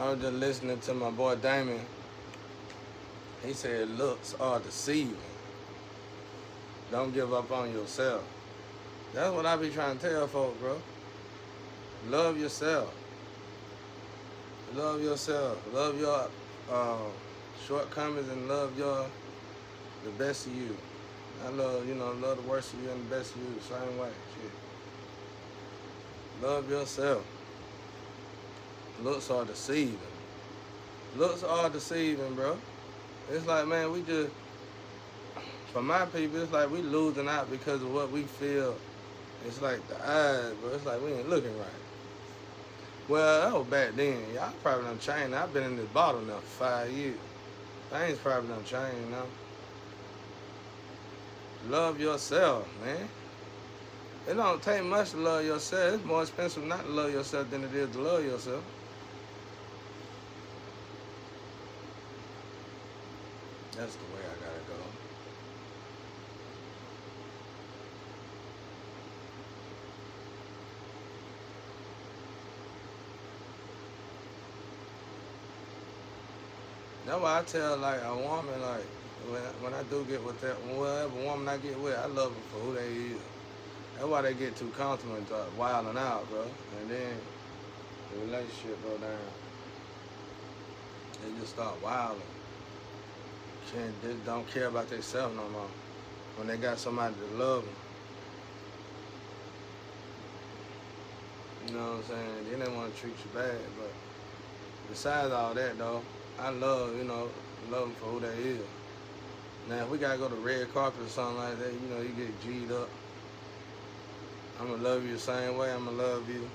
I was just listening to my boy Damon. He said looks are deceiving. Don't give up on yourself. That's what I be trying to tell folks, bro. Love yourself. Love yourself. Love your shortcomings and love your the best of you. I love the worst of you and the best of you the same way. Shit. Love yourself. Looks are deceiving. Looks are deceiving, bro. It's like, man, we just, for my people, it's like we losing out because of what we feel. It's like the eyes, bro. It's like we ain't looking right. Well, that was back then. Y'all probably done changed. I've been in this bottle now for 5 years. Things probably done changed now. Love yourself, man. It don't take much to love yourself. It's more expensive not to love yourself than it is to love yourself. That's the way I gotta go. That's why I tell like a woman like when I do get with that whatever woman I get with, I love them for who they is. That's why they get too comfortable and start wilding out, bro. And then the relationship go down. They just start wilding. They don't care about themselves no more. When they got somebody to love them. You know what I'm saying? Then they want to treat you bad. But besides all that, though, I love them for who they is. Now, if we got to go to red carpet or something like that, you get G'd up. I'm going to love you the same way I'm going to love you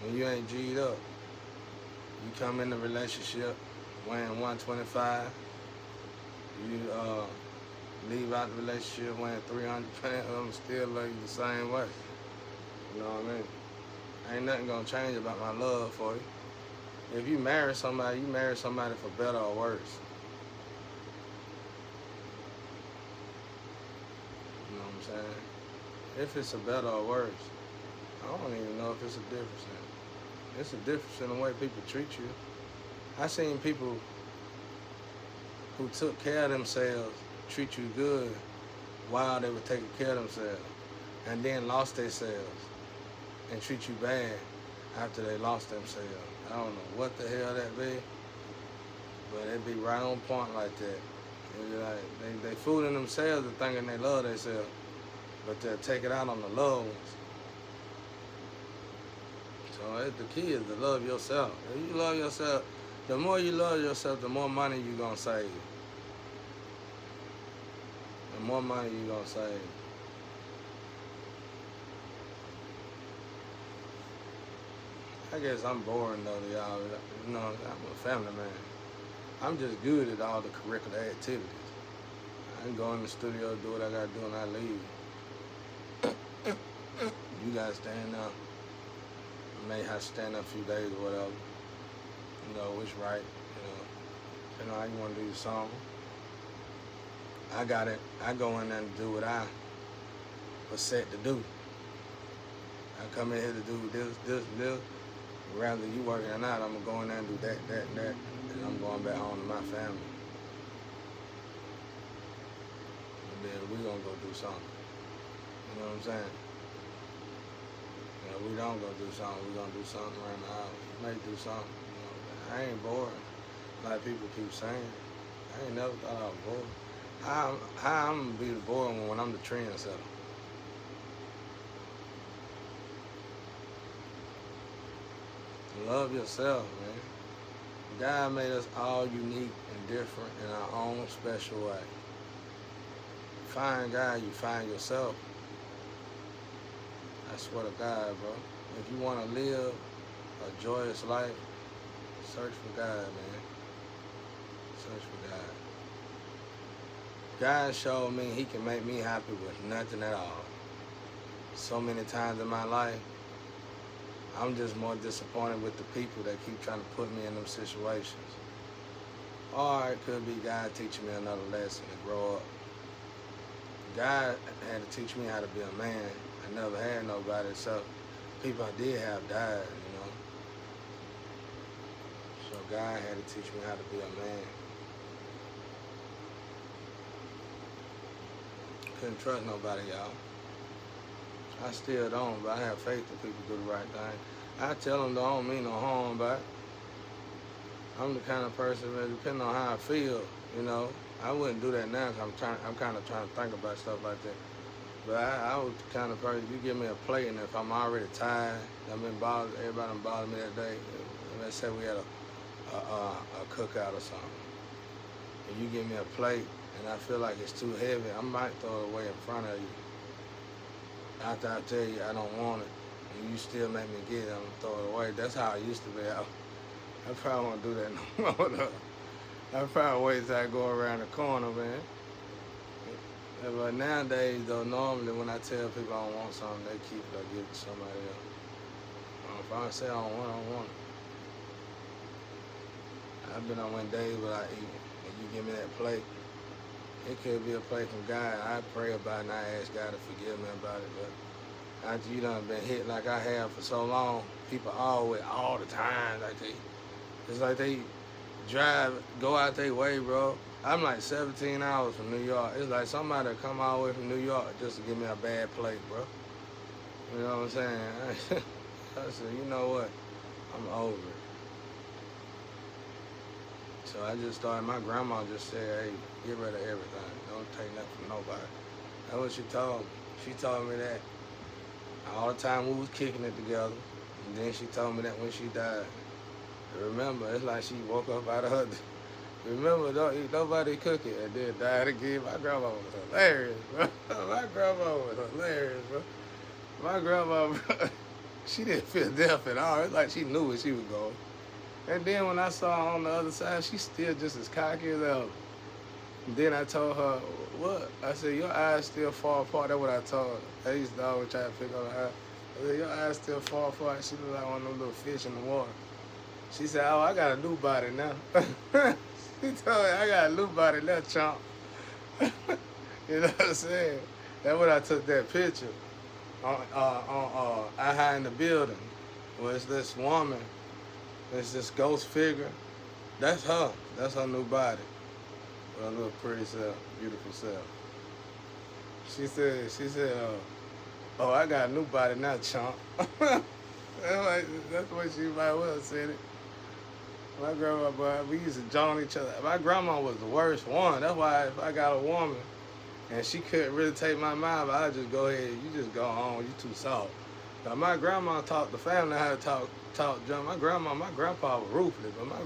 when you ain't G'd up. You come in the relationship weighing 125. You leave out the relationship weighing 300 pounds. I'm still love you the same way. You know what I mean? Ain't nothing going to change about my love for you. If you marry somebody for better or worse. You know what I'm saying? If it's a better or worse, I don't even know if it's a difference in it. It's a difference in the way people treat you. I seen people who took care of themselves treat you good while they were taking care of themselves, and then lost themselves and treat you bad after they lost themselves. I don't know what the hell that be, but it be right on point like that. Like they fooling themselves and thinking they love themselves, but they'll take it out on the loved ones. So the key is to love yourself. If you love yourself, the more you love yourself, the more money you're going to save. The more money you're going to save. I guess I'm boring though to y'all. I'm a family man. I'm just good at all the curricular activities. I can go in the studio, do what I got to do, and I leave. You got to stand up. You may have to stand up a few days or whatever. Which right. You know how you want to do your song. I got it. I go in there and do what I was set to do. I come in here to do this. Rather you working or not, I'm going to go in there and do that, and I'm going back home to my family. And then we going to go do something. You know what I'm saying? We don't go do something, we going to do something around the house. May do something. I ain't bored, like people keep saying. I ain't never thought I was bored. How I'm going to be the bored one when I'm the trendsetter? Love yourself, man. God made us all unique and different in our own special way. Find God, you find yourself. I swear to God, bro. If you want to live a joyous life, search for God, man. Search for God. God showed me He can make me happy with nothing at all. So many times in my life, I'm just more disappointed with the people that keep trying to put me in them situations. Or it could be God teaching me another lesson to grow up. God had to teach me how to be a man. I never had nobody, so people I did have died, So God had to teach me how to be a man. Couldn't trust nobody, y'all. I still don't, but I have faith that people do the right thing. I tell them, don't mean no harm, but I'm the kind of person that, depending on how I feel, you know, I wouldn't do that now because I'm kind of trying to think about stuff like that. But I was the kind of person, you give me a plate, and if I'm already tired, I've been bothered, everybody done bothered me that day. Let's say we had a cookout or something, and you give me a plate, and I feel like it's too heavy, I might throw it away in front of you. After I tell you I don't want it, and you still make me get it, I'm gonna throw it away. That's how I used to be. I probably won't do that no more. Though. I probably wait till I go around the corner, man. But nowadays, though, normally when I tell people I don't want something, they keep it or give it to somebody else. If I say I don't want it. I've been on one day without eating, and you give me that plate. It could be a plate from God. I pray about it and I ask God to forgive me about it. But after you done been hit like I have for so long, people always, all the time, it's like they go out their way, bro. I'm like 17 hours from New York. It's like somebody come all the way from New York just to give me a bad plate, bro. You know what I'm saying? I said, you know what? I'm over it. So I just started, my grandma just said, hey, get rid of everything. Don't take nothing from nobody. That's what she told me. She told me that all the time we was kicking it together. And then she told me that when she died. Remember, it's like she woke up out of her. Remember, don't eat nobody cooking and then died again. My grandma was hilarious, bro. My grandma was hilarious, bro. My grandma, bro, she didn't feel death at all. It's like she knew where she was going. And then when I saw her on the other side, she's still just as cocky as ever. And then I told her, what? I said, your eyes still fall apart. That's what I told her. I used to always try to pick on her eye. I said, your eyes still fall apart. She looked like one of them little fish in the water. She said, oh, I got a new body now. She told me, I got a new body now, chump. You know what I'm saying? That's when I took that picture on I High in the Building, where it's this woman, it's this ghost figure. That's her. That's her new body. With her little pretty self, beautiful self. She said, oh, I got a new body now, chump. That's what she might well have said it. My grandma, boy, we used to join each other. My grandma was the worst one. That's why if I got a woman and she couldn't really take my mind, but I just go ahead, you just go on, you too soft. Now, my grandma taught the family how to talk junk. My grandpa was ruthless, but my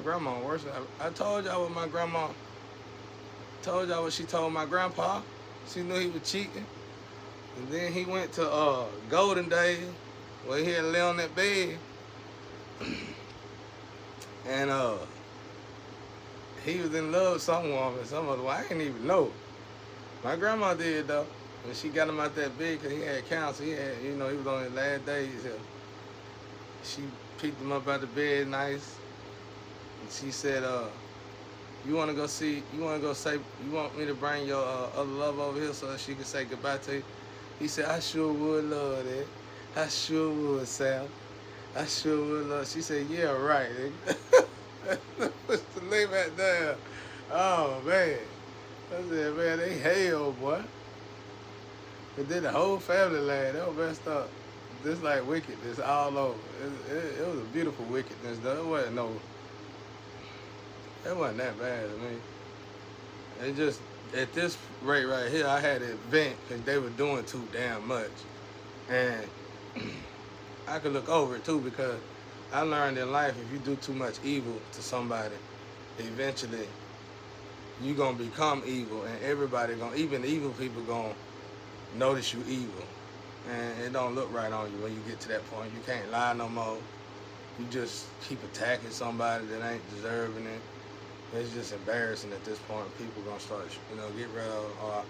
grandma worse. I told y'all what my grandma told y'all what she told my grandpa. She knew he was cheating. And then he went to Golden Days, where he had lay on that bed. And he was in love with some woman, some other one. I didn't even know. My grandma did, though. When she got him out that bed, because he had cancer, he was on his last days. She picked him up out the bed nice. And she said, you want me to bring your other love over here so that she can say goodbye to you? He said, I sure would love that. I sure would, Sam. I sure would love. She said, yeah, right. Push the lay back down. Oh, man. I said, man, they hell, boy. But then the whole family laughed. They were messed up. Just like wickedness all over. It was a beautiful wickedness, though. It wasn't that bad to me. It just, at this rate right here, I had to vent because they were doing too damn much. And I could look over it too, because I learned in life, if you do too much evil to somebody, eventually you're going to become evil, and even the evil people going to notice you evil. And it don't look right on you when you get to that point. You can't lie no more. You just keep attacking somebody that ain't deserving it. It's just embarrassing at this point. People going to start, get rid of, or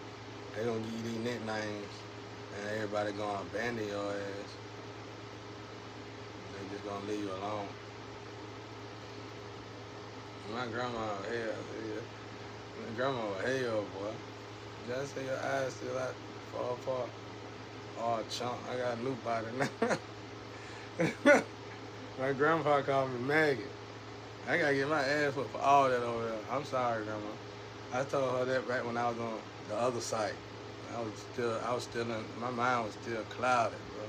they going to give you these nicknames, and everybody going to abandon your ass. They just gonna leave you alone. My grandma was hell. My grandma was hell, boy. Just say your eyes still out, fall apart. Oh, chunk, I got a new body now. My grandpa called me maggot. I gotta get my ass whooped for all that over there. I'm sorry, Grandma. I told her that back when I was on the other site. I was still in, my mind was still clouded, bro.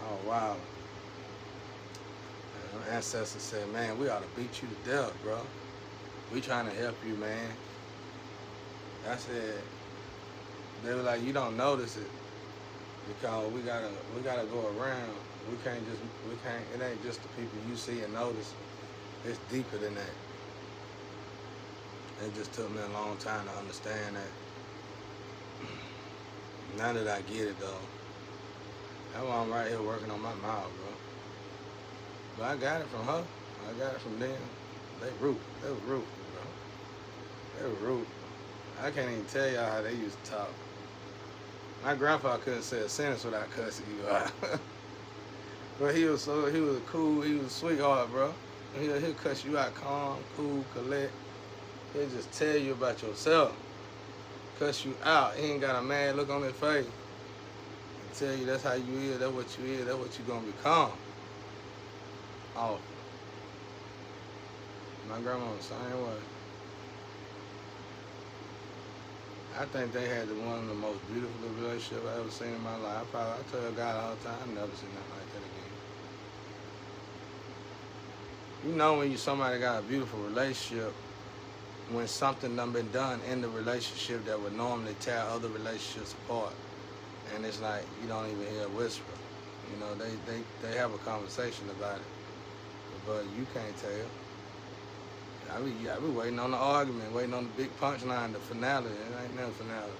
Oh, wow. And my ancestors said, man, we ought to beat you to death, bro. We trying to help you, man. I said, they were like, you don't notice it because we gotta go around. It ain't just the people you see and notice. It's deeper than that. It just took me a long time to understand that. Now that I get it though, that's why I'm right here working on my mouth, bro. But I got it from her. I got it from them. They was ruthless, bro. They were ruthless. I can't even tell y'all how they used to talk. My grandpa couldn't say a sentence without cussing you out. But he was cool, he was a sweetheart, bro. He'll cuss you out calm, cool, collect. He'll just tell you about yourself. Cuss you out. He ain't got a mad look on his face. He'll tell you that's how you is, that's what you is, that's what you gonna become. Oh. My grandma was the same way. I think they had one of the most beautiful relationships I ever seen in my life. I tell God all the time, I've never seen nothing like that again. You know when somebody got a beautiful relationship, when something done been done in the relationship that would normally tear other relationships apart. And it's like, you don't even hear a whisper. You know, they have a conversation about it. But you can't tell. I be waiting on the argument, waiting on the big punchline, the finale. It ain't no finale.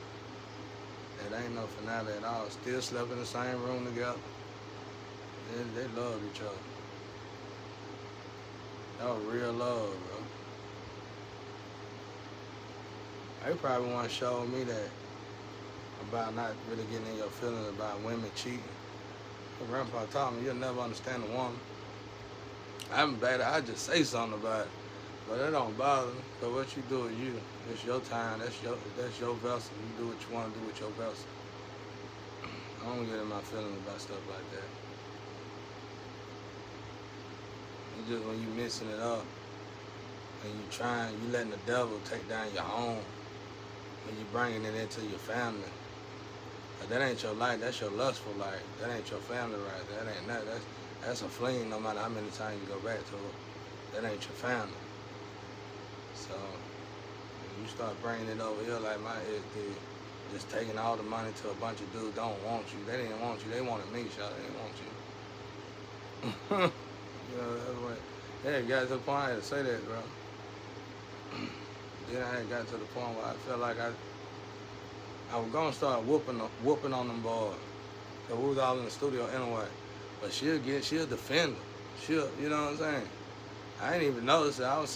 It ain't no finale at all. Still slept in the same room together. They loved each other. That was real love, bro. They probably want to show me that about not really getting in your feelings about women cheating. My grandpa taught me you'll never understand a woman. I'm bad. I just say something about it. But that don't bother me, because what you do is you. It's your time, that's your vessel. You do what you want to do with your vessel. I don't get in my feelings about stuff like that. It's just when you mixing it up, and you letting the devil take down your home, and you bringing it into your family. But that ain't your life, that's your lustful life. That ain't your family right there. That ain't that. That's a fling no matter how many times you go back to it. That ain't your family. So when you start bringing it over here like my ex did, just taking all the money to a bunch of dudes don't want you. They didn't want you. They wanted me, y'all. They didn't want you. You know, that's what. Yeah, it got to the point I had to say that, bro. Then I had got to the point where I felt like I was gonna start whooping on them boys. Cause we was all in the studio anyway. But she'll defend them. You know what I'm saying? I didn't even notice it. I don't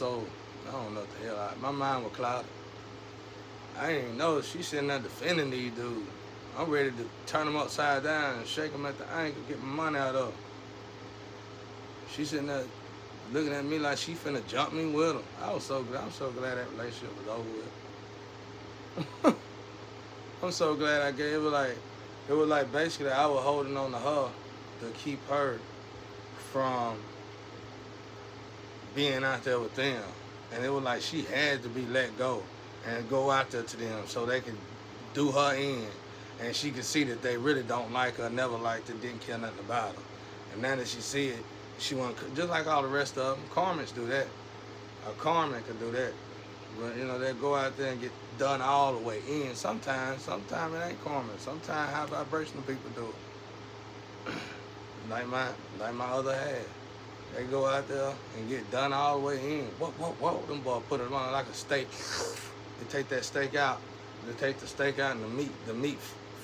know what the hell. My mind was clouded. I didn't even notice she sitting there defending these dudes. I'm ready to turn them upside down and shake them at the ankle, get my money out of them. She sitting there looking at me like she finna jump me with them. I'm so glad that relationship was over with. I'm so glad I gave it. It was like basically I was holding on to her to keep her from being out there with them. And it was like she had to be let go and go out there to them so they could do her in. And she could see that they really don't like her, never liked her, didn't care nothing about her. And now that she see it, she want just like all the rest of them. Carmen's do that. Carmen could do that. But, you know, they go out there and get done all the way in. Sometimes it ain't Carmen. Sometimes high vibrational people do it. like my other half. They go out there and get done all the way in. Whoa. Them boys put it on like a steak. They take that steak out. They take the steak out and the meat,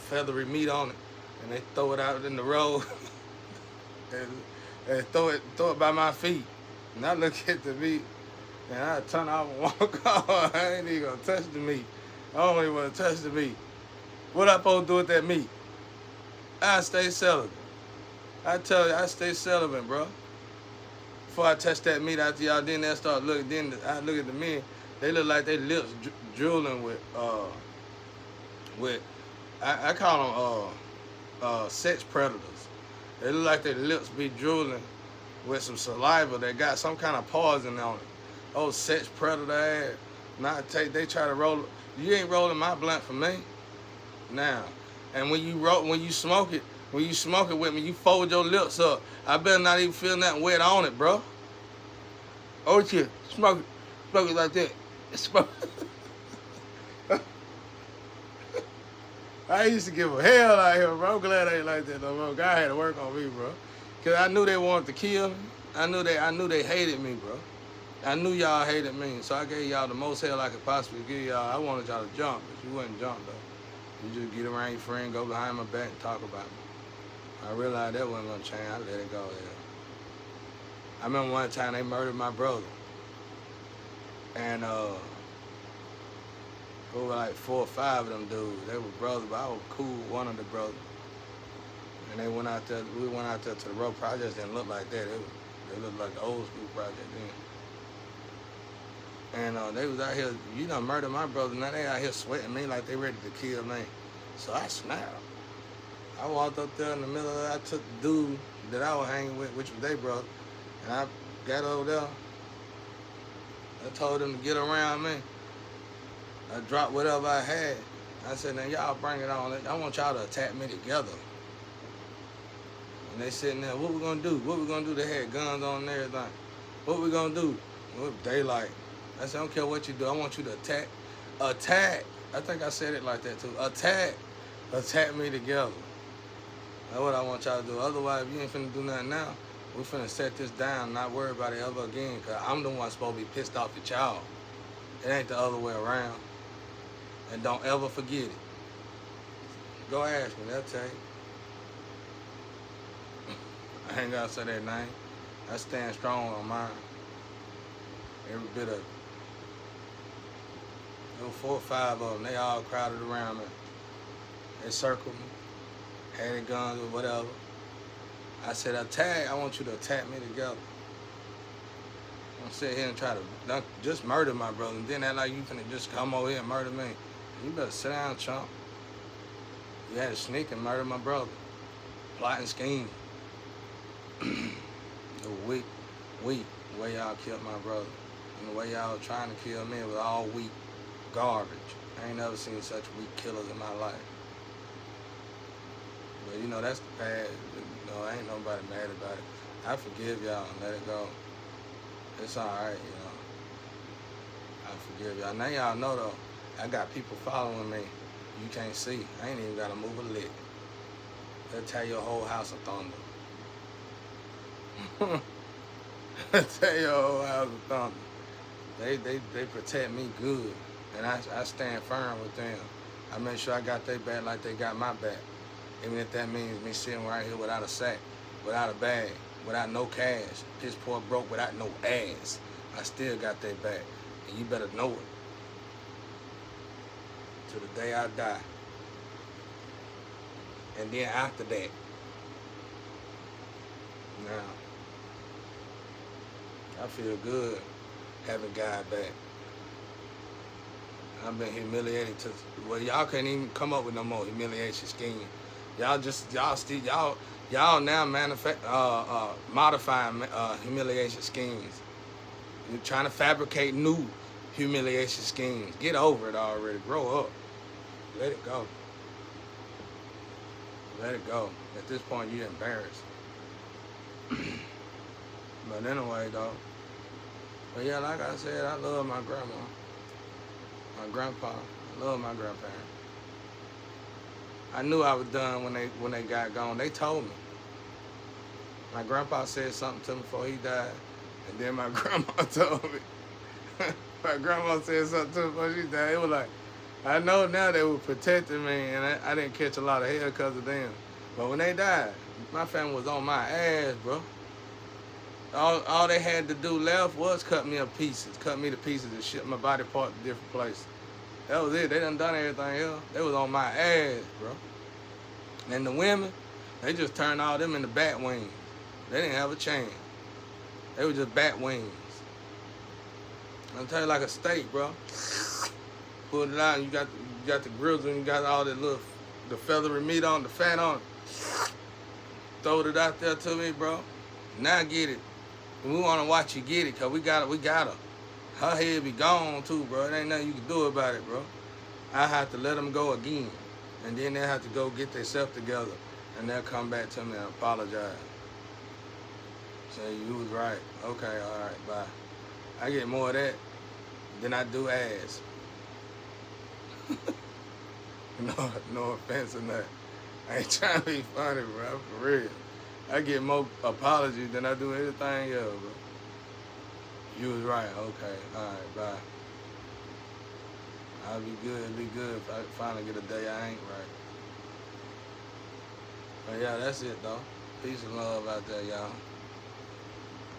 feathery meat on it, and they throw it out in the road. and throw it by my feet. And I look at the meat, and I turn off and walk off. I ain't even gonna touch the meat. I don't even wanna touch the meat. What I supposed to do with that meat? I stay celibate. I tell you, I stay celibate, bro. Before I touch that meat after y'all, then I start looking, then I look at the men, they look like their lips drooling with I call them sex predators. They look like their lips be drooling with some saliva that got some kind of poison on it. Oh, sex predator ass. Not take. They try to roll. You ain't rolling my blunt for me. Now, and when you smoke it, with me, you fold your lips up. I better not even feel nothing wet on it, bro. Oh shit, smoke it like that. Smoke. I used to give a hell out here, bro. I'm glad I ain't like that no more. God had to work on me, bro. Cause I knew they wanted to kill me. I knew they hated me, bro. I knew y'all hated me, so I gave y'all the most hell I could possibly give y'all. I wanted y'all to jump, but you wouldn't jump though. You just get around your friend, go behind my back and talk about me. I realized that wasn't gonna change. I let it go there. I remember one time they murdered my brother. And there were like 4 or 5 of them dudes. They were brothers, but I was cool with one of the brothers. And they went out there, we went out there to the road projects. Didn't look like that. They looked like the old school project then. And they was out here, you done murdered my brother. Now they out here sweating me like they ready to kill me. So I snapped. I walked up there in the middle of it. I took the dude that I was hanging with, which was their brother, and I got over there. I told them to get around me. I dropped whatever I had. I said, now y'all bring it on. I want y'all to attack me together. And they sitting there, what we gonna do? What we gonna do? They had guns on and everything. What we gonna do? It was daylight. I said, I don't care what you do. I want you to attack. Attack. I think I said it like that too. Attack. Attack me together. That's what I want y'all to do. Otherwise, if you ain't finna do nothing now, we finna set this down, not worry about it ever again, because I'm the one supposed to be pissed off at y'all. It ain't the other way around. And don't ever forget it. Go ask me, they'll tell you. I ain't gotta say that name. I stand strong on mine. Every bit of it. There were 4 or 5 of them. They all crowded around me. They circled me, had their guns or whatever. I said, attack. I want you to attack me together. Don't sit here and try to just murder my brother, and then act like you finna just come over here and murder me. You better sit down, chump. You had to sneak and murder my brother. Plotting scheme. The weak way y'all killed my brother. And the way y'all were trying to kill me was all weak garbage. I ain't never seen such weak killers in my life. But you know, that's the past. You know, ain't nobody mad about it. I forgive y'all and let it go. It's alright, you know. I forgive y'all. Now y'all know though, I got people following me. You can't see. I ain't even gotta move a lick. They'll tear your whole house of thunder. They'll tear your whole house of thunder. They protect me good. And I stand firm with them. I make sure I got their back like they got my back. Even if that means me sitting right here without a sack, without a bag, without no cash, piss poor broke, without no ass. I still got their back. And you better know it. To the day I die. And then after that. Now, I feel good having God back. I've been humiliated to, well, y'all can't even come up with no more humiliation scheme. Y'all now modifying humiliation schemes. You're trying to fabricate new humiliation schemes. Get over it already. Grow up. Let it go. Let it go. At this point, you're embarrassed. But anyway, though. But yeah, like I said, I love my grandma. My grandpa. I love my grandparents. I knew I was done when they got gone. They told me. My grandpa said something to me before he died, and then my grandma told me. My grandma said something to me before she died. It was like, I know now they were protecting me, and I didn't catch a lot of hell because of them. But when they died, my family was on my ass, bro. All they had to do left was cut me to pieces and ship my body part to different places. That was it. They done everything else. They was on my ass, bro. And the women, they just turned all them into bat wings. They didn't have a chance. They were just bat wings. I'm telling you, like a steak, bro. Pull it out, and you got the grills, and you got all the feathery meat on, the fat on it. Throwed it out there to me, bro. Now get it. And we want to watch you get it, because we got her. Her head be gone, too, bro. It ain't nothing you can do about it, bro. I have to let them go again. And then they have to go get themselves together. And they'll come back to me and apologize. Say, you was right. Okay, all right, bye. I get more of that than I do ass. No offense or nothing. I ain't trying to be funny, bro, for real. I get more apologies than I do anything else, bro. You was right. Okay, all right, bye. I'll be good if I finally get a day I ain't right. But yeah, that's it, though. Peace and love out there, y'all.